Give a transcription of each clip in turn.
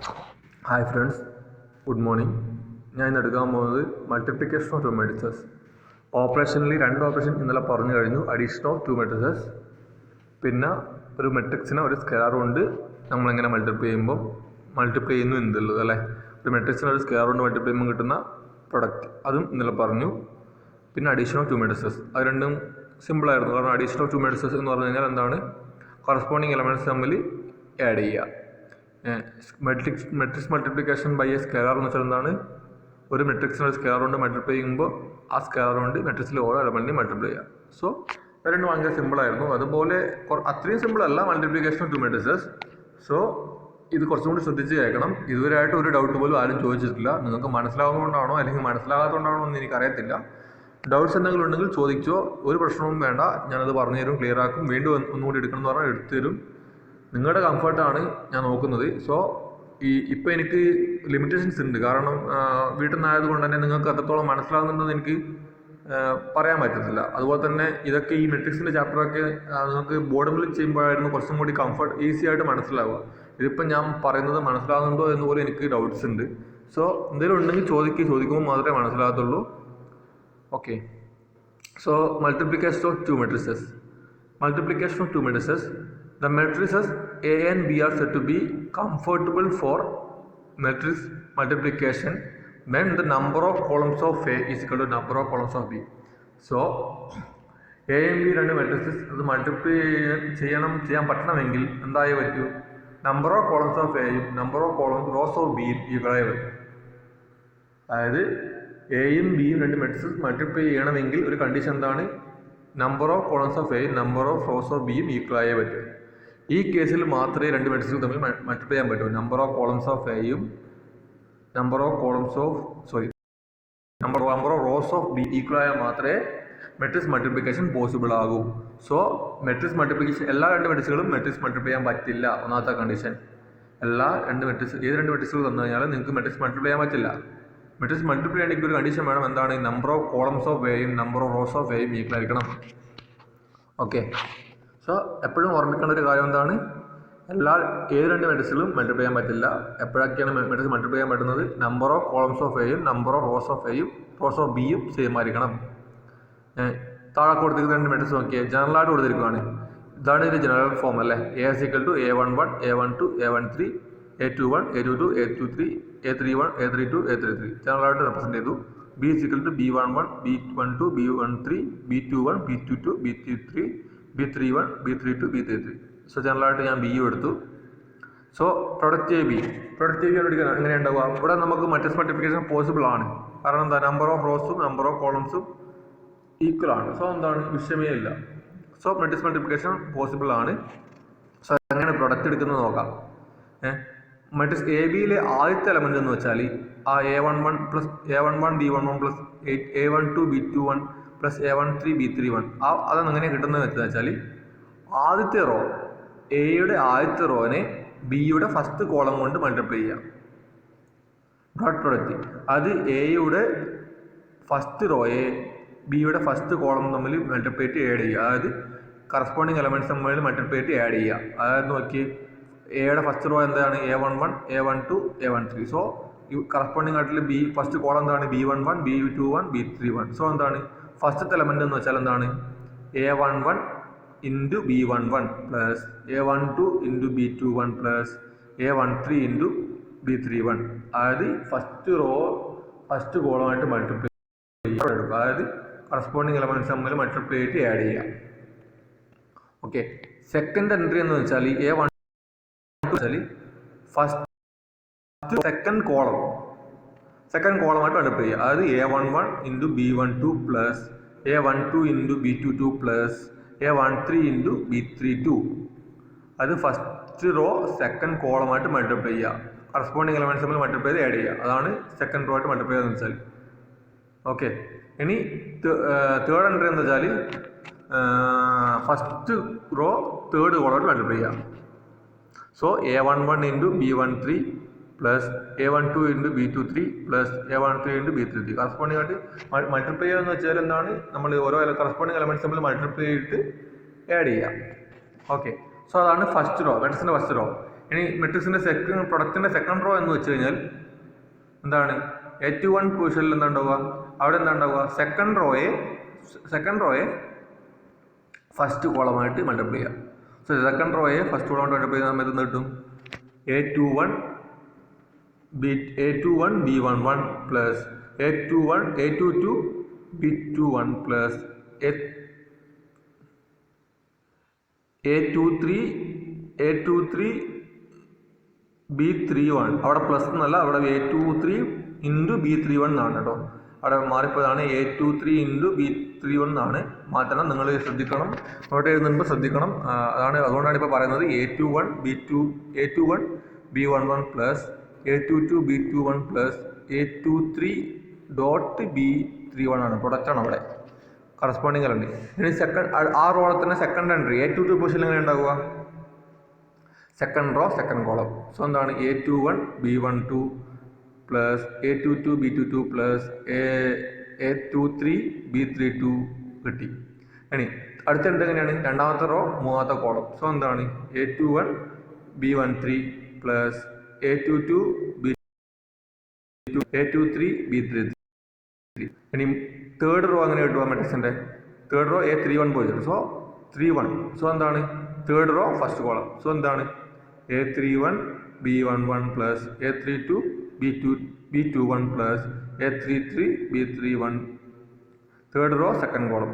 Hi friends, good morning. ഞാൻ ഇന്ന് എടുക്കാൻ പോകുന്നത് മൾട്ടിപ്ലിക്കേഷൻ ഓഫ് ടു മെട്രിസസ്. ഓപ്പറേഷനിൽ രണ്ട് ഓപ്പറേഷൻ ഇന്നലെ പറഞ്ഞു കഴിഞ്ഞു. അഡീഷൻ ഓഫ് ടു മെട്രിസസ്, പിന്നെ ഒരു മെട്രിക്സിനെ ഒരു സ്കെയർ കൊണ്ട് നമ്മളെങ്ങനെ മൾട്ടിപ്ലൈ ചെയ്യുന്നു എന്നുള്ളത് അല്ലേ. ഒരു മെട്രിക്സിനെ ഒരു സ്കെയർ കൊണ്ട് മൾട്ടിപ്ലൈ ചെയ്യുമ്പോൾ കിട്ടുന്ന പ്രൊഡക്റ്റ്, അതും ഇന്നലെ പറഞ്ഞു. പിന്നെ അഡീഷൻ ഓഫ് ടു മെട്രിസസ്, അത് രണ്ടും സിമ്പിളായിരുന്നു. കാരണം അഡീഷൻ ഓഫ് ടു മെട്രിസസ് എന്ന് പറഞ്ഞു കഴിഞ്ഞാൽ എന്താണ്, കറസ്പോണ്ടിങ് എലമെൻറ്റ്സ് തമ്മിൽ ആഡ് ചെയ്യുക. Matrix multiplication by a scalar എന്ന് വെച്ചാൽ എന്താണ്, ഒരു മെട്രിക്സിനെ ഒരു സ്കെയർ കൊണ്ട് മൾട്ടിപ്ലൈ ചെയ്യുമ്പോൾ ആ സ്കെയർ കൊണ്ട് മെട്രിക്സിലെ ഓരോ എലമെൻറ്റിനെയും മൾട്ടിപ്ലൈ ചെയ്യുക. സോ രണ്ടും ഭയങ്കര സിമ്പിളായിരുന്നു. അതുപോലെ അത്രയും സിമ്പിളല്ല multiplication of two matrices. So ഇത് കുറച്ചും കൂടി ശ്രദ്ധിച്ച് കേൾക്കണം. ഇതുവരെയായിട്ട് ഒരു ഡൗട്ട് പോലും ആരും ചോദിച്ചിട്ടില്ല. നിങ്ങൾക്ക് മനസ്സിലാവുന്നതുകൊണ്ടാണോ അല്ലെങ്കിൽ മനസ്സിലാകാത്തതുകൊണ്ടാണോ എന്ന് എനിക്കറിയത്തില്ല. ഡൗട്ട്സ് എന്തെങ്കിലും ഉണ്ടെങ്കിൽ ചോദിച്ചോ, ഒരു പ്രശ്നവും വേണ്ട. ഞാനത് പറഞ്ഞു തരും, ക്ലിയർ ആക്കും. വീണ്ടും ഒന്നുകൂടി എടുക്കണം എന്ന് പറഞ്ഞാൽ എടുത്തു തരും. നിങ്ങളുടെ കംഫർട്ടാണ് ഞാൻ നോക്കുന്നത്. സോ ഇപ്പോൾ എനിക്ക് ലിമിറ്റേഷൻസ് ഉണ്ട്. കാരണം വീട്ടിൽ നിന്നായത് കൊണ്ട് തന്നെ നിങ്ങൾക്ക് അത്രത്തോളം മനസ്സിലാകുന്നുണ്ടെന്ന് എനിക്ക് പറയാൻ പറ്റത്തില്ല. അതുപോലെ തന്നെ ഇതൊക്കെ ഈ മെട്രിക്സിൻ്റെ ചാപ്റ്ററൊക്കെ നിങ്ങൾക്ക് ബോർഡിൽ ചെയ്യുമ്പോഴായിരുന്നു കുറച്ചും കൂടി കംഫർട്ട്, ഈസി ആയിട്ട് മനസ്സിലാവുക. ഇതിപ്പം ഞാൻ പറയുന്നത് മനസ്സിലാകുന്നുണ്ടോ എന്ന് പോലും എനിക്ക് ഡൗട്ട്സ് ഉണ്ട്. സോ എന്തെങ്കിലും ഉണ്ടെങ്കിൽ ചോദിക്കുമ്പോൾ മാത്രമേ മനസ്സിലാകത്തുള്ളൂ. Okay. So multiplication of two matrices. The matrices A and B are said to be comfortable for matrix multiplication when the number of columns of A is equal to number of columns of B. So A and B രണ്ട് matrices അത് multiply ചെയ്യാൻ പറ്റണമെങ്കിൽ എന്തായേ പറ്റൂ, number of columns of എയും number of rows of ബിയും ഈക്വലായി പറ്റും. അതായത് എയും ബിയും രണ്ട് മെട്രിസസ് മൾട്ടിപ്ലൈ ചെയ്യണമെങ്കിൽ ഒരു കണ്ടീഷൻ എന്താണ്, നമ്പർ ഓഫ് കോളംസ് ഓഫ് എയും നമ്പർ ഓഫ് റോസ് ഓഫ് ബിയും ഈക്വലായേ പറ്റും. ഈ കേസിൽ മാത്രമേ രണ്ട് മെട്രിക്സുകൾ തമ്മിൽ മൾട്ടിപ്ലൈ ചെയ്യാൻ പറ്റൂ. നമ്പർ ഓഫ് കോളംസ് ഓഫ് എയും number of rows of B equal ആയാൽ മാത്രമേ മെട്രിക്സ് മൾട്ടിപ്ലിക്കേഷൻ പോസിബിൾ ആകൂ. സോ മെട്രിക്സ് മൾട്ടിപ്ലിക്കേഷൻ എല്ലാ രണ്ട് മെട്രിക്സുകളും മെട്രിക്സ് മൾട്ടിപ്ലൈ ചെയ്യാൻ പറ്റില്ല. ഒന്നാമത്തെ കണ്ടീഷൻ, ഏത് രണ്ട് മെട്രിക്സുകൾ തന്നു കഴിഞ്ഞാലും നിങ്ങൾക്ക് മെട്രിക്സ് മൾട്ടിപ്ലൈ ചെയ്യാൻ പറ്റില്ല. മെട്രിക്സ് മൾട്ടിപ്ലൈ ചെയ്യണമെങ്കിൽ ഒരു കണ്ടീഷൻ വേണം. എന്താണ്, നമ്പർ ഓഫ് കോളംസ് ഓഫ് എയും നമ്പർ ഓഫ് റോസ് ഓഫ് എയും ഈക്വൽ ആയിരിക്കണം. ഓക്കെ. സോ എപ്പോഴും ഓർമ്മിക്കേണ്ട ഒരു കാര്യം എന്താണ്, ഏത് രണ്ട് മെട്രിക്സുകളും മൾട്ടിപ്ലൈ ചെയ്യാൻ പറ്റില്ല. എപ്പോഴൊക്കെയാണ് മെട്രിക്സ് മൾട്ടിപ്ലൈ ചെയ്യാൻ പറ്റുന്നത്, നമ്പർ ഓഫ് കോളംസ് ഓഫ് എയും നമ്പർ ഓഫ് റോസ് ഓഫ് ബിയും സെയിം ആയിരിക്കണം. താഴെ കൊടുത്തിരിക്കുന്ന രണ്ട് മെട്രിക്സ് നോക്കിയാൽ ജനറലായിട്ട് കൊടുത്തിരിക്കുകയാണ്. ഇതാണ് ഇതിൻ്റെ ജനറൽ ഫോം അല്ലേ. A=A11, A12, A13, A21, A22, A23, A31, A32, A33 ജനറലായിട്ട് represent ചെയ്തു. B=B11, B12, B13, B21, B22, B33, B31, B32, B33. So ജനറലായിട്ട് ഞാൻ ബി എടുത്തു. സോ പ്രൊഡക്റ്റ് ബി കണ്ടുപിടിക്കാൻ എങ്ങനെ ഉണ്ടാവുക, ഇവിടെ നമുക്ക് മെട്രിക്സ് മൾട്ടിപ്ലിക്കേഷൻ പോസിബിൾ ആണ്. കാരണം എന്താ, നമ്പർ ഓഫ് റോസും നമ്പർ ഓഫ് കോളംസും ഈക്വൽ ആണ്. സോ എന്താണ്, വിഷയമേ ഇല്ല. സോ മെട്രിക്സ് മൾട്ടിപ്ലിക്കേഷൻ പോസിബിൾ ആണ്. സോ എങ്ങനെ പ്രൊഡക്റ്റ് എടുക്കുന്നത് നോക്കാം. മെട്രിക്സ് എ ബിയിലെ ആദ്യത്തെ എലമെന്റ് എന്ന് വെച്ചാൽ ആ A11 plus A11 B11 plus A12 B21 plus A13 B31 അതാണ് എങ്ങനെ കിട്ടുന്നത് വെച്ചാൽ, ആദ്യത്തെ റോ എയുടെ ആദ്യത്തെ റോനെ ബിയുടെ ഫസ്റ്റ് കോളം കൊണ്ട് മൾട്ടിപ്ലൈ ചെയ്യാം. ഡോട്ട് പ്രൊഡക്റ്റ്, അത് എയുടെ ഫസ്റ്റ് റോയെ ബിയുടെ ഫസ്റ്റ് കോളം തമ്മിൽ മൾട്ടിപ്ലൈ ചെയ്ത് ആഡ് ചെയ്യുക. അതായത് കറസ്പോണ്ടിങ് എലമെൻറ്റ്സ് തമ്മിൽ മൾട്ടിപ്ലൈ ചെയ്ത് ആഡ് ചെയ്യുക. അതായത് നോക്കി, എയുടെ ഫസ്റ്റ് റോ എന്താണ്, A11, A12, A13. So corresponding ആയിട്ടുള്ള ബി ഫസ്റ്റ് കോളം എന്താണ്, B11, B21, B31. സോ എന്താണ്, ഫസ്റ്റത്തെ എലമെന്റ് എന്ന് വെച്ചാൽ എന്താണ്, A11 into B11 plus A12 into B21 plus A13 into B31. അതായത് ഫസ്റ്റ് കോളമായിട്ട് മൾട്ടിപ്ലൈ ചെയ്യുക. അതായത് കറസ്പോണ്ടിങ് എലമെന്റ്സ് തമ്മിൽ മൾട്ടിപ്ലൈ ചെയ്ത് ആഡ് ചെയ്യുക. ഓക്കെ. സെക്കൻഡ് എൻട്രി എന്ന് വെച്ചാൽ A1 ഫസ്റ്റ് സെക്കൻഡ് കോളമായിട്ട് മൾട്ടിപ്ലൈ ചെയ്യുക. അതായത് A11 into B12 plus A12 into B22 plus A13 into B32. അത് ഫസ്റ്റ് റോ സെക്കൻഡ് കോളമായിട്ട് മൾട്ടിപ്ലൈ ചെയ്യുക. കറസ്പോണ്ടിങ് എലമെന്റ്സ് തമ്മിൽ മൾട്ടിപ്ലൈ ചെയ്ത് ആഡ് ചെയ്യുക. അതാണ് സെക്കൻഡ് റോ ആയിട്ട് മൾട്ടിപ്ലൈ ചെയ്യുന്നത് വെച്ചാൽ. ഓക്കെ. ഇനി തേർഡ് എൻട്രി എന്ന് വെച്ചാൽ ഫസ്റ്റ് റോ തേർഡ് കോളമായിട്ട് മൾട്ടിപ്ലൈ ചെയ്യുക. So A11 into B13 plus A12 into B23 plus A13 into B33. Corresponding ആയിട്ട് മൾട്ടിപ്ലൈ ചെയ്യുക എന്ന് വെച്ചാൽ എന്താണ്, നമ്മൾ ഓരോ കറസ്പോണ്ടിങ് എലമെന്റ്സ് തമ്മിൽ മൾട്ടിപ്ലൈ ചെയ്തിട്ട് ആഡ് ചെയ്യാം. ഓക്കെ. സോ അതാണ് ഫസ്റ്റ് റോ, മെട്രിക്സിൻ്റെ ഫസ്റ്റ് റോ. ഇനി മെട്രിക്സിൻ്റെ പ്രൊഡക്റ്റിൻ്റെ സെക്കൻഡ് റോ എന്ന് വെച്ച് കഴിഞ്ഞാൽ എന്താണ് A21 പൊസിഷനിൽ എന്താ ഉണ്ടാവുക, അവിടെ എന്താ ഉണ്ടാവുക, സെക്കൻഡ് റോയെ ഫസ്റ്റ് കോളമായിട്ട് മൾട്ടിപ്ലൈ ചെയ്യാം. സോ സെക്കൻഡ് റോയെ ഫസ്റ്റ് കോളമായിട്ട് മൾട്ടിപ്ലൈ ചെയ്യുന്ന സമയത്ത് എന്ത് കിട്ടും, A21 B11 plus A22 B21 plus A23 B31. അവിടെ പ്ലസ് എന്നല്ല, അവിടെ A23 ഇൻറ്റു B31 എന്നാണ് കേട്ടോ. അവിടെ മാറിപ്പോയതാണ്. A23 ഇൻറ്റു B31 എന്നാണ് മാറ്റണം. നിങ്ങൾ ശ്രദ്ധിക്കണം, നോട്ട് എഴുതുമ്പോൾ ശ്രദ്ധിക്കണം. അതുകൊണ്ടാണ് ഇപ്പോൾ പറയുന്നത് A21 B11 plus A22 B21 plus A23 dot B31 ആണ്. പ്രൊഡക്റ്റാണ് അവിടെ കറസ്പോണ്ടിങ് അല്ലേ. ഇനി ആ റോളത്തിൻ്റെ സെക്കൻഡ് എൻട്രി A22 പൊസിഷൻ എങ്ങനെ ഉണ്ടാവുക, second row second column. So എന്താണ് A21 B12 plus A22 B22 plus A23 B32 കിട്ടി. ഇനി അടുത്ത എങ്ങനെയാണ്, രണ്ടാമത്തെ റോ മൂന്നാമത്തെ കോളം. സോ എന്താണ് A21 B13 plus A22 B2 A23 B33. ഇനി തേർഡ് റോ അങ്ങനെ കിട്ടുക, മെട്രിക്സിൻ്റെ തേർഡ് റോ A31 പോയി. സോ 31. സോ എന്താണ് third row first column. So എന്താണ് A31 B11 plus A32 B21 plus A33 B31. Third row second column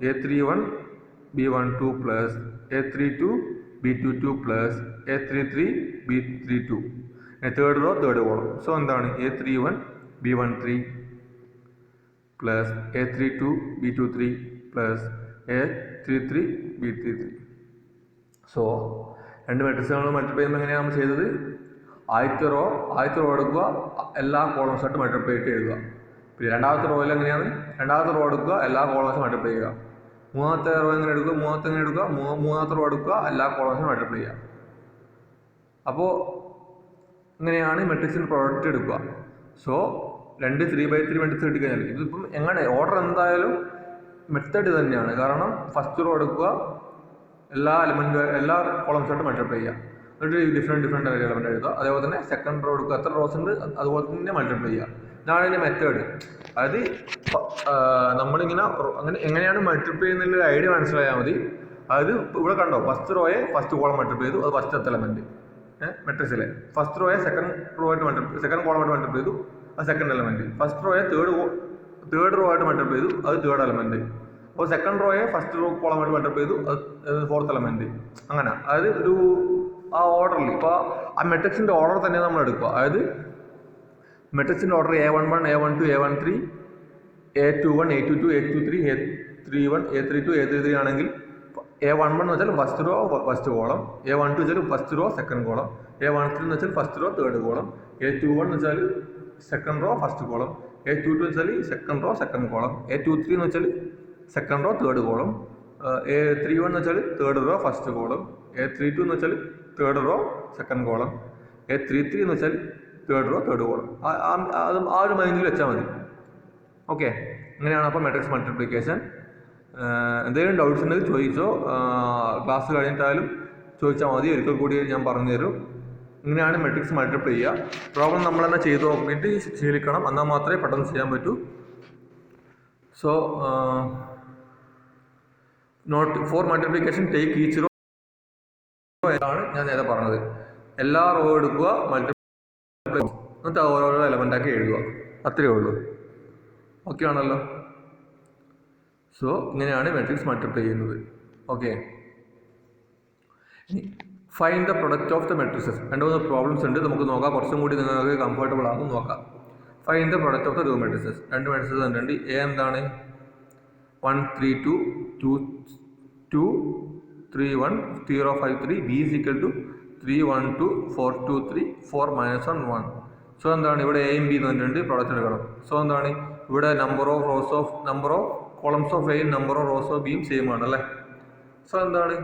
A31 B12 plus A32 B22 plus A33 B32. Third row third column. So എന്താണ് A31 B13 plus A32 B23 plus A33 B33. So രണ്ട് മെട്രിക്സുകൾ multiply ചെയ്യുമ്പോൾ എങ്ങനെയാണ് നമ്മൾ ചെയ്തത്, ആദ്യത്തെ raw എടുക്കുക, എല്ലാ കോളംസായിട്ട് മൾട്ടിപ്ലൈ ചെയ്ത് എഴുതുക. പിന്നെ രണ്ടാമത്തെ റോയിൽ എങ്ങനെയാണ്, രണ്ടാമത്തെ റോ എടുക്കുക, എല്ലാ കോളംസും മൾട്ടിപ്ലൈ ചെയ്യുക. മൂന്നാമത്തെ റോ എങ്ങനെ എടുക്കുക, മൂന്നാമത്തെ റോ എടുക്കുക, എല്ലാ കോളംസും മൾട്ടിപ്ലൈ ചെയ്യുക. അപ്പോൾ ഇങ്ങനെയാണ് മെട്രിക്സിന് പ്രോഡക്റ്റ് എടുക്കുക. സോ 2 3x3 മെട്രിക്സ് എടുക്കഴിഞ്ഞാൽ ഇതിപ്പം എങ്ങനെ ഓർഡർ എന്തായാലും മെത്തേഡ് തന്നെയാണ്. കാരണം ഫസ്റ്റ് റോ എടുക്കുക, എല്ലാ കോളംസായിട്ട് മൾട്ടിപ്ലൈ ചെയ്യുക, എന്നിട്ട് ഡിഫറെൻറ്റ് എലമെൻ്റ് എഴുതുക. അതേപോലെ തന്നെ സെക്കൻഡ് റോ എടുക്കുക, എത്ര റോസ് ഉണ്ട് അതുപോലെ തന്നെ മൾട്ടിപ്ലൈ ചെയ്യുക. ഇതാണ് ഇതിൻ്റെ മെത്തേഡ്. അതായത് നമ്മളിങ്ങനെ അങ്ങനെ എങ്ങനെയാണ് മൾട്ടിപ്ലൈ ചെയ്യുന്നതിൽ ഐഡിയ മനസ്സിലായാൽ മതി. അതായത് ഇവിടെ കണ്ടോ, ഫസ്റ്റ് റോയെ ഫസ്റ്റ് കോളം മൾട്ടിപ്ലൈ ചെയ്തു, അത് ഫസ്റ്റത്തെ എലമെൻറ്റ് മെട്രിക്സിലെ. ഫസ്റ്റ് റോയെ സെക്കൻഡ് കോളമായിട്ട് മൾട്ടിപ്ലൈ ചെയ്തു, അത് സെക്കൻഡ് എലമെൻറ്റ്. ഫസ്റ്റ് റോയെ തേർഡ് റോ ആയിട്ട് മൾട്ടിപ്ലൈ ചെയ്തു, അത് തേർഡ് എലമെൻറ്റ്. അപ്പോൾ സെക്കൻഡ് റോയെ ഫസ്റ്റ് റോ കോളമായിട്ട് മൾട്ടിപ്ലൈ ചെയ്തു, അത് ഫോർത്ത് എലമെൻറ്റ്. അങ്ങനെ അതായത് ആ ഓർഡറിൽ ഇപ്പോൾ ആ മെട്രിക്സിൻ്റെ ഓർഡർ തന്നെ നമ്മൾ എടുക്കുക. അതായത് മെട്രിക്സിൻ്റെ order A11 A12 A13 A21 A22 A23 A31 A32 A33 ആണെങ്കിൽ A11 എന്ന് വെച്ചാൽ first row first column, A12 വെച്ചാൽ first row second column, A13 എന്ന് വെച്ചാൽ first row third column, A21 എന്ന് വെച്ചാൽ second row first column, A22 എന്ന് വെച്ചാൽ second row second column, A23 എന്ന് വെച്ചാൽ second row third column, A31 എന്ന് വെച്ചാൽ third row first column, A32 എന്ന് വെച്ചാൽ third row second column, A33 എന്ന് വെച്ചാൽ തേർഡ് റോ തേർഡ് കോളം. ആ ഒരു മൈൻഡിൽ വെച്ചാൽ മതി. ഓക്കെ, ഇങ്ങനെയാണ് അപ്പോൾ മെട്രിക്സ് മൾട്ടിപ്ലിക്കേഷൻ. എന്തെങ്കിലും ഡൗട്ട്സ് ഉണ്ടെങ്കിൽ ചോദിച്ചോ, ക്ലാസ് കഴിഞ്ഞിട്ടായാലും ചോദിച്ചാൽ മതി. ഒരിക്കൽ കൂടി ഞാൻ പറഞ്ഞുതരും. ഇങ്ങനെയാണ് മെട്രിക്സ് മൾട്ടിപ്ലൈ ചെയ്യുക. പ്രോബ്ലം നമ്മൾ തന്നെ ചെയ്ത് നോക്കിയിട്ട് ശീലിക്കണം, എന്നാൽ മാത്രമേ പെട്ടെന്ന് ചെയ്യാൻ പറ്റൂ. So note for multiplication take each row ആണ് ഞാൻ നേരത്തെ പറഞ്ഞത്. എല്ലാ റോ എടുക്കുക, മൾട്ടിപ്ലൈ എന്നിട്ട് ഓരോരോ എലമെൻ്റാക്കി എഴുതുക, അത്രയേ ഉള്ളൂ. ഓക്കെ ആണല്ലോ. സോ ഇങ്ങനെയാണ് മെട്രിക്സ് മൾട്ടിപ്ലൈ ചെയ്യുന്നത്. Okay, find the product of the matrixes. 2-3 problems ഉണ്ട്, നമുക്ക് നോക്കാം. കുറച്ചും കൂടി നിങ്ങൾക്ക് കംഫർട്ടബിൾ ആകും, നോക്കാം. Find the product of the 2 matrixes. 2 matrixes ഉണ്ട്. എ എന്താണ് 1 3 2 2 2 3 1 0 5 3. B is equal to 3 1 2 4 2 3 4 -1 1. So എന്താണ് ഇവിടെ എയും ബി തന്നിട്ടുണ്ട്, പ്രൊഡക്റ്റ് എടുക്കണം. സോ എന്താണ് ഇവിടെ നമ്പർ ഓഫ് കോളംസ് ഓഫ് എയും നമ്പർ ഓഫ് റോസ് ഓഫ് ബിയും സെയിം ആണ് അല്ലേ. സോ എന്താണ്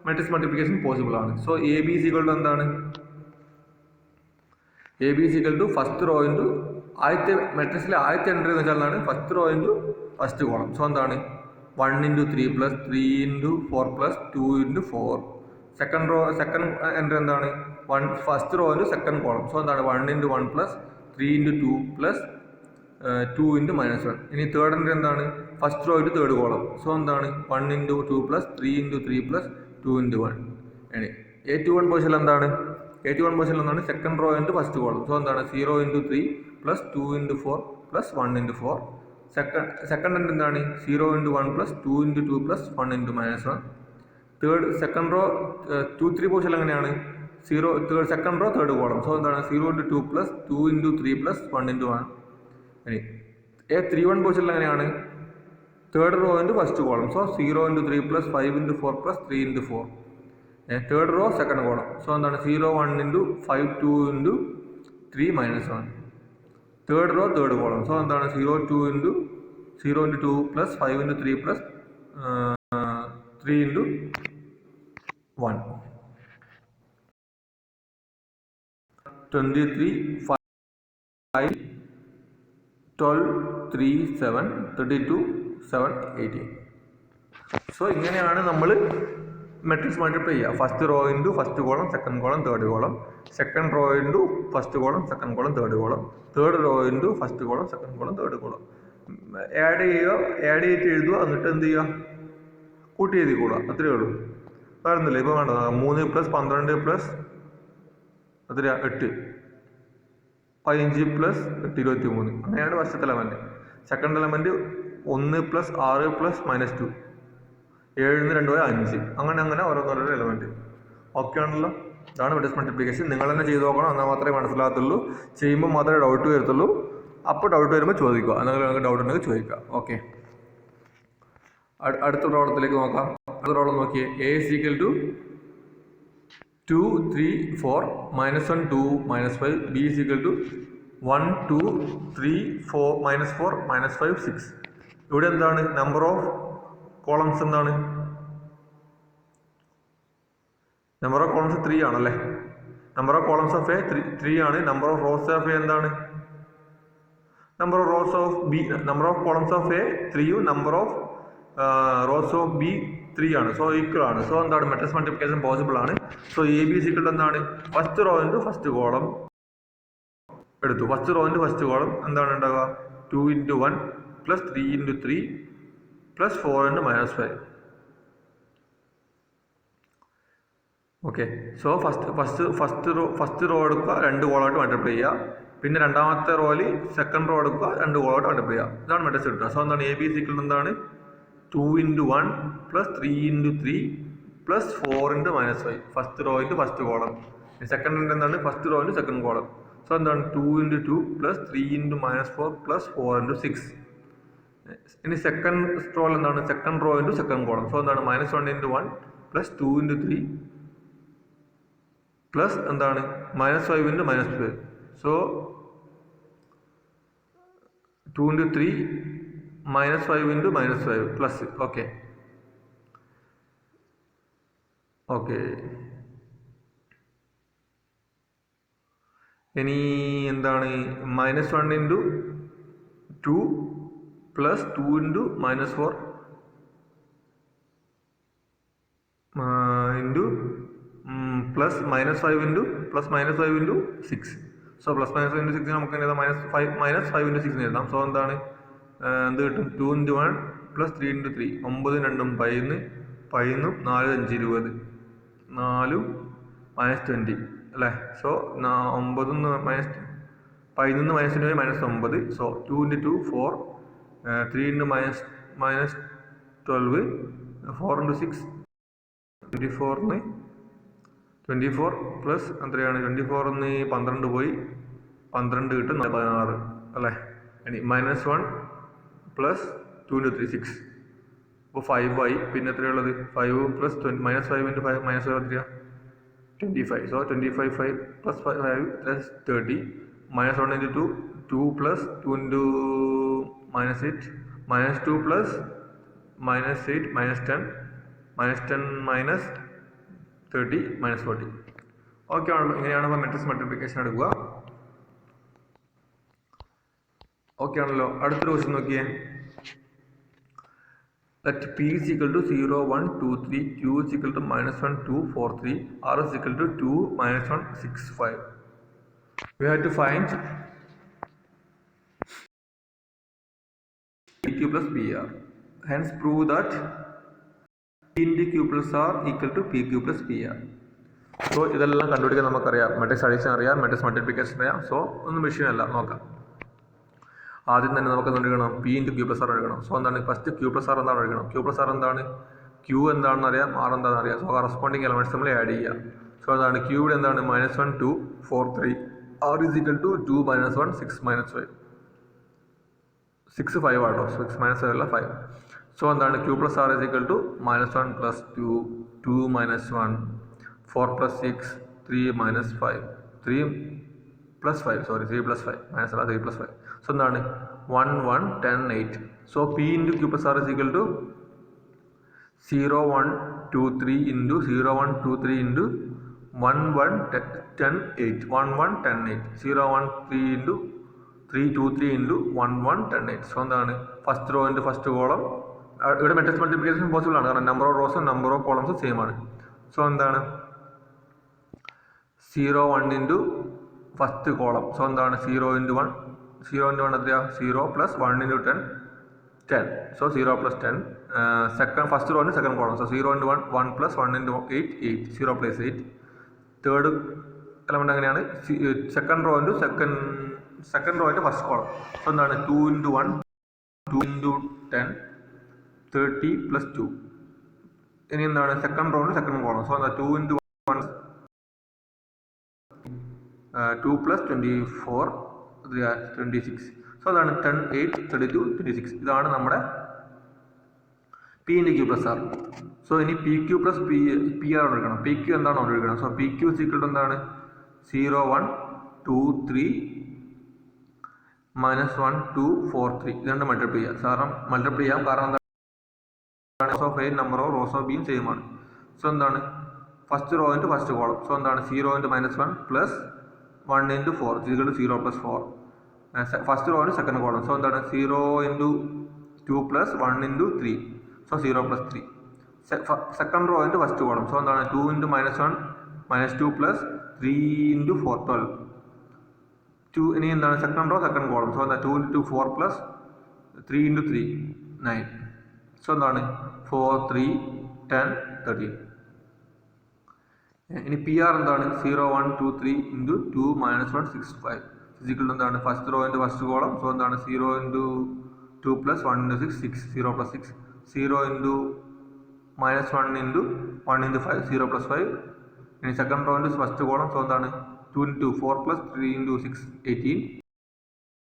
മെട്രിക്സ് മൾട്ടിപ്ലിക്കേഷൻ പോസിബിൾ ആണ്. So A B is equal to എന്താണ്, A B is equal to first row into ആദ്യത്തെ മെട്രിക്സിലെ ആദ്യത്തെ എൻട്രി എന്ന് വെച്ചാൽ എന്താണ് first row into first column. So എന്താണ് 1 × 3 + 3 × 4 + 2 × 4 സെക്കൻഡ് എൻട്രി എന്താണ് 1 first row into second column. So എന്താണ് 1 × 1 പ്ലസ് 3 × 2 പ്ലസ് 2 × -1. ഇനി തേർഡ് എൻട്രി എന്താണ് first row into third column. So എന്താണ് 1 × 2 പ്ലസ് 3 × 3 പ്ലസ് 2 × 1. ഇനി A21 പൊസിഷൻ എന്താണ് second row into first column. So എന്താണ് 0 × 3 plus 2 × 4 plus 1 × 4. Second entry എന്താണ് 0 × 1 plus 2 × 2 plus 1 × -1. Second row 2 3 position എങ്ങനെയാണ് second row third column. So എന്താണ് 0 × 2 plus 2 × 3 plus 1 × 1. ഇനി A31 position എങ്ങനെയാണ് third row into first column. So 0 × 3 plus 5 × 4 plus 3 × 4. Third row second column. So എന്താണ് 0 1 × 5 2 × 3 -1. Third row third column. So എന്താണ് 0 × 2 plus 5 × 3 plus 3 × 1. 23 5 12 3 7 32 7 18. So ഇങ്ങനെയാണ് നമ്മൾ matrix multiply ചെയ്യുക. First row into first column second column third column, second row into first column second column third column, third row into first column second column third column. Add ചെയ്തിട്ട് എഴുതുക, എന്നിട്ട് എന്ത് ചെയ്യുക കൂട്ടി എഴുതിക്കൂടുക. അത്രയേ ഉള്ളൂ, വേറൊന്നുമില്ല. ഇപ്പോൾ വേണ്ട 3 + 12 പ്ലസ് എത്രയാ 8, 15 പ്ലസ് 8 23. അങ്ങനെയാണ് ഫസ്റ്റത്തെ എലമെൻറ്റ്. Second element 1 + 6 + -2, 7 2 5. അങ്ങനെ ഓരോന്നോരോ എലമെൻറ്റ്. ഓക്കെ ആണല്ലോ. ഇതാണ് മെട്രിക്സ് മൾട്ടിപ്ലിക്കേഷൻ. നിങ്ങൾ തന്നെ ചെയ്ത് നോക്കണം, എന്നാൽ മാത്രമേ മനസ്സിലാകത്തുള്ളൂ. ചെയ്യുമ്പോൾ മാത്രമേ ഡൗട്ട് വരത്തുള്ളൂ. അപ്പോൾ ഡൗട്ട് വരുമ്പോൾ ചോദിക്കുക, എന്തെങ്കിലും നിങ്ങൾക്ക് ഡൗട്ട് ഉണ്ടെങ്കിൽ ചോദിക്കുക. ഓക്കെ, അടുത്ത പ്രോബ്ലത്തിലേക്ക് നോക്കാം. അടുത്ത പ്രോബ്ലം നോക്കിയേ. A = 2 3 4 -1 2 -5. B = 1 2 3 4 -4 -5 6. ഇവിടെ എന്താണ് നമ്പർ ഓഫ് കോളംസ് എന്താണ്? നമ്പർ ഓഫ് കോളംസ് 3 ആണല്ലേ. Number of columns of A 3 ആണ്. Number of rows of A എന്താണ്? Number of rows of B, number of columns of A 3 number of rows of B 3 ആണ്. So equal ആണ്. So എന്താണ് matrix multiplication possible ആണ്. So AB = എന്താണ് first row into first column എടുത്തു. First row into first column എന്താണ് ഉണ്ടാവുക 2 × 1 plus 3 × 3 plus 4 × -5. Okay, so first row എടുക്കുക, 2 കോളമായിട്ട് multiply ചെയ്യുക. പിന്നെ രണ്ടാമത്തെ റോയിൽ സെക്കൻഡ് റോ എടുക്കുക, 2 കോളമായിട്ട് മൾട്ടിപ്ലൈ ചെയ്യുക. ഇതാണ് മെട്രിക്സ് കിട്ടുക. സോ എന്താണ് AB = എന്താണ് 2 × 1 plus 3 × 3 plus 4 × -5. First row into first column. Second എന്താണ് first row into second column. So എന്താണ് 2 × 2 പ്ലസ് 3 × -4 പ്ലസ് 4 × 6. ഇനി സെക്കൻഡ് റോയിൽ എന്താണ് second row into second column. So എന്താണ് -1 × 1 പ്ലസ് 2 × 3 പ്ലസ് എന്താണ് -5 × -12. So 2 × 3 -5 × -5 plus. ഓക്കെ ഇനി എന്താണ് -1 × 2 plus 2 × -4 into plus -5 × 6. So plus -5 × 6 നമുക്ക് എഴുതാം -5 × 6 എഴുതാം. സോ എന്താണ് എന്ത് കിട്ടും 2 × 1 പ്ലസ് 3 × 3 9 2 11 4 5 20 4 -20 അല്ലേ. സോ 9 11 -20 സോ 2 × 2 4 3 × -12 4 × 6 24 പ്ലസ് എത്രയാണ് 24 12 പോയി 12 കിട്ടും 16 അല്ലേ. ഇനി -1 പ്ലസ് 2 × 3 6. അപ്പോൾ 5 ആയി. പിന്നെ എത്രയുള്ളത് 5 plus -5 × 5 -5 25. So 25 5 plus 5 plus 30 -1 × 2 2 plus 2 × -8 -2 plus -8 -10 -10 -30 -40. Okay ആണല്ലോ. ഇങ്ങനെയാണ് മെട്രിക്സ് മൾട്ടിപ്ലിക്കേഷൻ എടുക്കുക. ഓക്കെ ആണല്ലോ. അടുത്തൊരു ക്വസ്റ്റ്യൻ നോക്കിയേ. let P is equal to 0, 1, 2, 3, Q is equal to minus 1, 2, 4, 3, R is equal to 2, minus 1, 6, 5. We have to find PQ plus PR. Hence prove that P into Q plus R equal to PQ plus PR. So ഇതെല്ലാം കണ്ടുപിടിക്കാൻ നമുക്കറിയാം. Matrix addition അറിയാം, matrix multiplication അറിയാം. So ഒന്നും വിഷയമല്ല, നോക്കാം. ആദ്യം തന്നെ നമുക്ക് എന്തെടുക്കണം, P into Q plus R എടുക്കണം. സോ എന്താണ് ഫസ്റ്റ് ക്യൂ പ്ലസ് ആർ എന്താണ് എടുക്കണം. ക്യൂ പ്ലസ് ആർ എന്താണ്, ക്യൂ എന്താണെന്ന് അറിയാം, ആർ എന്താണെന്ന് അറിയാം. സോ കറസ്പോണ്ടിങ് എലമെന്റ്സ് നമ്മൾ ആഡ് ചെയ്യുക. സോ എന്താണ് ക്യൂ ഇവിടെ എന്താണ് -1, 2, 4, 3. R is equal to 2 - 1, 6 - 5. 6 5 ആട്ടോ, 6 - 5 അല്ല 5. സോ എന്താണ് Q plus R is equal to -1 + 2, 2 - 1, 4 + 6, 3 - 5, 3 + 5, sorry 3 + 5, minus അല്ല 3 + 5. സോ എന്താണ് 1 1 10 8. So P into Q plus R is equal to 0 1 2 3 into 0 1 2 3 into 1 1 10 8, 1 1 10 8, 0 1 3 into 3 2 3 into 1 1 10 8. So എന്താണ് first row into first column. ഇവിടെ matrix multiplication possible ആണ്, കാരണം number of റോസും number of കോളംസും same ആണ്. So എന്താണ് 0 1 into first column. So എന്താണ് 0 × 1, 0 × 1 എത്രയാ 0 + 1 × 10 10. So 0 + 10. Second first row into second column. So 0 × 1 1 + 1 × 8 8, 0 + 8. Third element അങ്ങനെയാണ്, second row into second row into first column. So എന്താണ് 2 × 1 2 × 10 30 + 2. ഇനി എന്താണ് second row into second column. So എന്താ 2 × 1 2 + 24 26. So അതാണ് 10 8 32 26. ഇതാണ് നമ്മുടെ P into Q plus R. So ഇനി P Q plus P R എടുക്കണം. പി ക്യൂ എന്താണ് അവിടെ എടുക്കണം. So P Q equal to എന്താണ് 0 1 2 3 -1 2 4 3. ഇത് രണ്ട് മൾട്ടിപ്ലൈ ചെയ്യാം. മൾട്ടിപ്ലൈ ചെയ്യാം, കാരണം എന്താണ് rose of A number of rows of ബിയും സെയിം ആണ്. സോ എന്താണ് first row into first column. So എന്താണ് 0 × -1 + 1 × 4 0 + 4. First row into second column. So എന്താണ് 0 × 2 + 1 × 3. So 0 + 3. Second row into first column. So എന്താണ് 2 × -1 -2 + 3 × 4 12. 2 ഇനി എന്താണ് second row second column. So എന്താ 2 × 4 + 3 × 3 9. So എന്താണ് 4 3 10 13. ഇനി പി ആർ എന്താണ് 0 1 2 3 × 2 - 1 6 5 ഫിസിക്കൽ എന്താണ് first row into first column. So എന്താണ് 0 × 2 + 1 × 6 6 0 + 6. 0 × -1 × 1 × 5 0 + 5. ഇനി second row into first column. So എന്താണ് 2 × 4 + 3 × 6 18.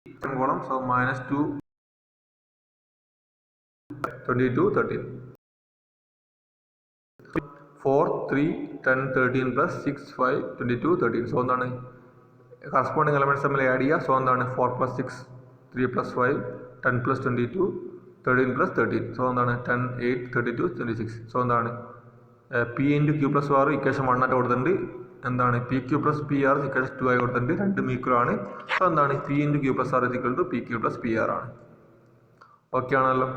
Second column. സോ -2 22 13. 4 3 10 13 + 6 5 22 13. സോ എന്താണ് കറസ്പോണ്ടിങ് എലമെന്റ്സ് തമ്മിൽ ആഡ് ചെയ്യുക. സോ എന്താണ് 4 + 6 3 + 5 10 + 22 13 + 13. സോ എന്താണ് 10 8 32 26. സോ എന്താണ് P into Q plus R equation 1 ആയിട്ട് കൊടുത്തിട്ടുണ്ട്. എന്താണ് P Q plus P R equation 2 ആയി കൊടുത്തിട്ടുണ്ട്. രണ്ടും ഈക്വൽ ആണ്. സോ എന്താണ് P into Q plus R equal to P Q plus P R ആണ്. ഓക്കെ ആണല്ലോ.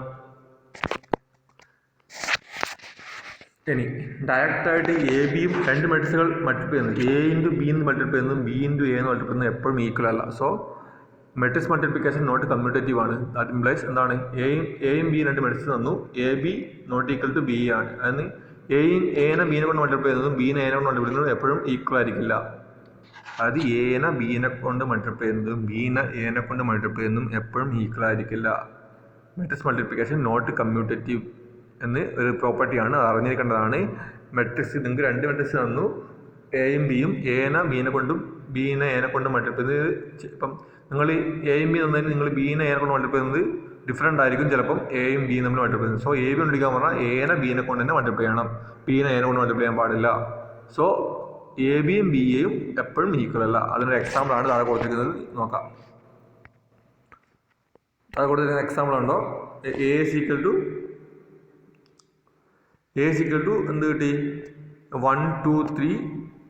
ഇനി ഡയറക്റ്റ് ആയിട്ട് എ ബിയും രണ്ട് മെട്രിക്സുകൾ മൾട്ടിപ്ലൈ ചെയ്യുന്നത് എ ഇൻറ്റു ബി എന്ന് മൾട്ടിപ്ലൈ ചെയ്യുന്നതും ബി ഇൻറ്റു എ എന്ന് മൾട്ടിപ്ലൈ ചെയ്യുന്നത് എപ്പോഴും ഈക്വൽ അല്ല. So matrix multiplication not commutative ആണ്. ദാറ്റ് ഇംപ്ലൈസ് എന്താണ് എയും ബിയും രണ്ട് മെട്രിക്സ് തന്നു, A B not equal to B ആണ്. അതിന് എനെ ബീനെ കൊണ്ട് മൾട്ടിപ്ലൈ ചെയ്യുന്നതും ബീനെ എനെ കൊണ്ട് മൾട്ടിപ്ലൈ ചെയ്യുന്നതും എപ്പോഴും ഈക്വൽ ആയിരിക്കില്ല. അതായത് എനെ ബീനെ കൊണ്ട് മൾട്ടിപ്ലൈ ചെയ്യുന്നതും ബീനെ എനെ കൊണ്ട് മൾട്ടിപ്ലൈ ചെയ്യുന്നതും എപ്പോഴും ഈക്വൽ ആയിരിക്കില്ല. മെട്രിക്സ് മൾട്ടിപ്ലിക്കേഷൻ നോട്ട് കമ്മ്യൂട്ടേറ്റീവ് എന്ന് ഒരു പ്രോപ്പർട്ടിയാണ്, അത് അറിഞ്ഞിരിക്കേണ്ടതാണ്. മെട്രിക്സ് നിങ്ങൾക്ക് രണ്ട് മെട്രിക്സ് തന്നു, എയും ബിയും എനെ ബീനെ കൊണ്ടും ബീനെ എനെ കൊണ്ടും മൾട്ടിപ്ലൈ ചെയ്യുന്നത്. ഇപ്പം നിങ്ങൾ എയും ബി തന്നതിന് നിങ്ങൾ ബീനെ എനെ കൊണ്ട് മൾട്ടിപ്ലൈ ചെയ്യുന്നത് ഡിഫറെൻ്റ് ആയിരിക്കും. ചിലപ്പം എയും ബിയും തമ്മിൽ മൾട്ടിപ്ലൈ ചെയ്യുന്നത്. സോ എ ബി കണ്ടുപിടിക്കാൻ പറഞ്ഞാൽ എനെ ബീനെ കൊണ്ട് തന്നെ മൾട്ടിപ്ലൈ ചെയ്യണം, ബീനെ എനെ കൊണ്ട് മൾട്ടിപ്ലൈ ചെയ്യാൻ പാടില്ല. സോ എ ബിയും ബി എയും എപ്പോഴും ഈക്വൽ അല്ല. അതിനൊരു എക്സാമ്പിളാണ് താഴെ കൊടുത്തിരിക്കുന്നത്. നോക്കാം. താഴെ കൊടുത്തിരിക്കുന്ന എക്സാമ്പിൾ ഉണ്ടോ? എ ഇസ് ഈക്വൽ ടു എന്ത് കിട്ടി 1 2 3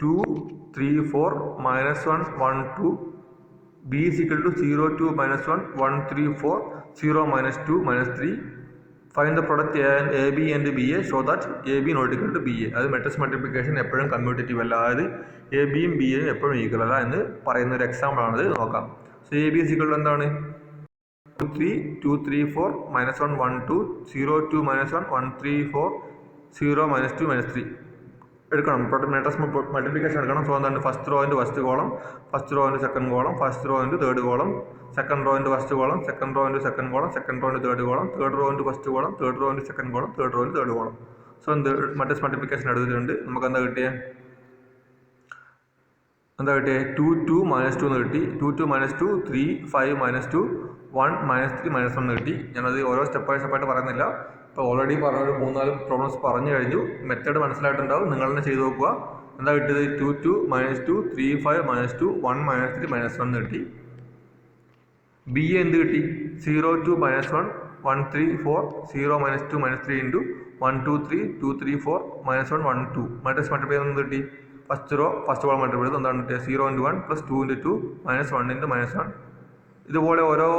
2 3 4 -1 1 2. B is equal to 0 2 -1 1 3 4 0 -2 -3 find the product A B and B A show that A B not equal to B A. അത് മെട്രിക്സ് മൾട്ടിപ്ലിക്കേഷൻ എപ്പോഴും കമ്മ്യൂട്ടേറ്റീവ് അല്ല, അതായത് എ ബിയും ബി എയും എപ്പോഴും ഈക്വൽ അല്ല എന്ന് പറയുന്ന ഒരു എക്സാമ്പിൾ ആണത്. നോക്കാം. So A B is equal to എന്താണ്? 2 3 2 3 4 -1 1 2 0 2 -1 1 3 4 0 -2 -3 എടുക്കണം. മെട്രിക്സ് മൾട്ടിപ്ലിക്കേഷൻ എടുക്കണം. സോ എന്താണ്? First row into first column, first row into second column, first row into third column, second row into first column, second row into second column, second rho into third column, third row into first column, third row into second column, third rho into third column. So എന്ത് matrix multiplication എടുത്തിട്ടുണ്ട്. നമുക്ക് എന്താ കിട്ടിയേ? 2 2 -2 എന്ന് കിട്ടി. 2 2 -2 3 5 -2 1 -3 -1 എന്ന് കിട്ടി. ഞാനത് ഓരോ സ്റ്റെപ്പായിട്ട് പറയുന്നില്ല. ഇപ്പോൾ ഓൾറെഡി പറഞ്ഞൊരു 3-4 പ്രോബ്ലംസ് പറഞ്ഞു കഴിഞ്ഞു. മെത്തേഡ് മനസ്സിലായിട്ടുണ്ടാവും. നിങ്ങൾ തന്നെ ചെയ്ത് നോക്കുക. എന്താ കിട്ടിയത്? 2 2 -2 3 5 -2 1 -3 -1 എന്ന് കിട്ടി. ബി എ എന്ത് കിട്ടി? 0 2 -1 1 3 4 0 -2 -3 ഇൻറ്റു 1 2 3 2 3 4 -1 1 2 മെട്രിക്സ് മൾട്ടിപ്ലൈ എന്ത് കിട്ടി? First row first column multiply ചെയ്ത് എന്താണ് കിട്ടിയത്? 0 × 1 + 2 × 2 -1 × -1. ഇതുപോലെ ഓരോ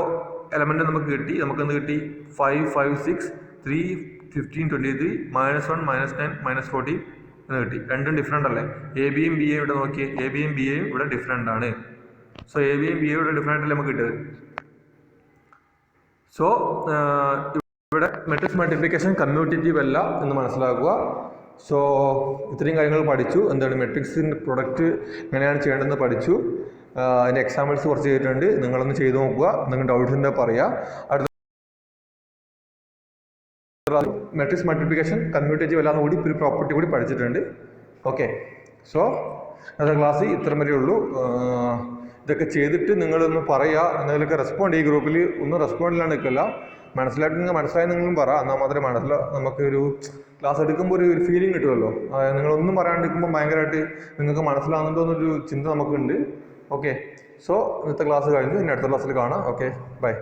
എലമെൻറ്റ് നമുക്ക് കിട്ടി. നമുക്ക് എന്ത് കിട്ടി? 5 5 6 3 15 23 -1 -9 -14 എന്ന് കിട്ടി. രണ്ടും ഡിഫറെൻ്റ് അല്ലേ? എ ബിയും ബി എയും ഇവിടെ നോക്കിയേ. എ ബിയും ബി എയും ഇവിടെ ഡിഫറെൻ്റ് ആണ്. സോ എ ബിയും ബി എയും ഇവിടെ ഡിഫറെൻ്റ് അല്ലേ നമുക്ക് കിട്ടിയത്. സോ ഇവിടെ മെട്രിക്സ് മൾട്ടിപ്ലിക്കേഷൻ കമ്മ്യൂട്ടേറ്റീവ് അല്ല എന്ന് മനസ്സിലാക്കുക. സോ ഇത്രയും കാര്യങ്ങൾ പഠിച്ചു. എന്താണ് മെട്രിക്സിൻ്റെ പ്രൊഡക്റ്റ് എങ്ങനെയാണ് ചെയ്യേണ്ടതെന്ന് പഠിച്ചു. അതിൻ്റെ എക്സാമ്പിൾസ് കുറച്ച് ചെയ്തിട്ടുണ്ട്. നിങ്ങളൊന്ന് ചെയ്ത് നോക്കുക. നിങ്ങൾ ഡൗട്ട്സിൻ്റെ പറയുക. അടുത്ത മെട്രിക്സ് മൾട്ടിപ്ലിക്കേഷൻ കമ്മ്യൂട്ടേറ്റീവ് അല്ലാന്ന് കൂടി ഒരു പ്രോപ്പർട്ടി കൂടി പഠിച്ചിട്ടുണ്ട്. ഓക്കെ. സോ അടുത്ത ക്ലാസ്സിൽ ഇത്രയും വരെ ഉള്ളൂ. ഇതൊക്കെ ചെയ്തിട്ട് നിങ്ങളൊന്ന് പറയുക. എന്തെങ്കിലുമൊക്കെ റെസ്പോണ്ട് ഈ ഗ്രൂപ്പിൽ ഒന്നും റെസ്പോണ്ടിലാണ് നിൽക്കില്ല. മനസ്സിലായി നിങ്ങളും പറ. എന്നാൽ മാത്രമേ നമുക്കൊരു ക്ലാസ് എടുക്കുമ്പോൾ ഒരു ഫീലിംഗ് കിട്ടുമല്ലോ. നിങ്ങളൊന്നും പറയാണ്ടിരിക്കുമ്പോൾ ഭയങ്കരമായിട്ട് നിങ്ങൾക്ക് മനസ്സിലാകുന്നുണ്ടോ എന്നൊരു ചിന്ത നമുക്കുണ്ട്. ഓക്കെ. സോ ഇന്നത്തെ ക്ലാസ് കഴിഞ്ഞു. ഇനി അടുത്ത ക്ലാസ്സിൽ കാണാം. Okay, by.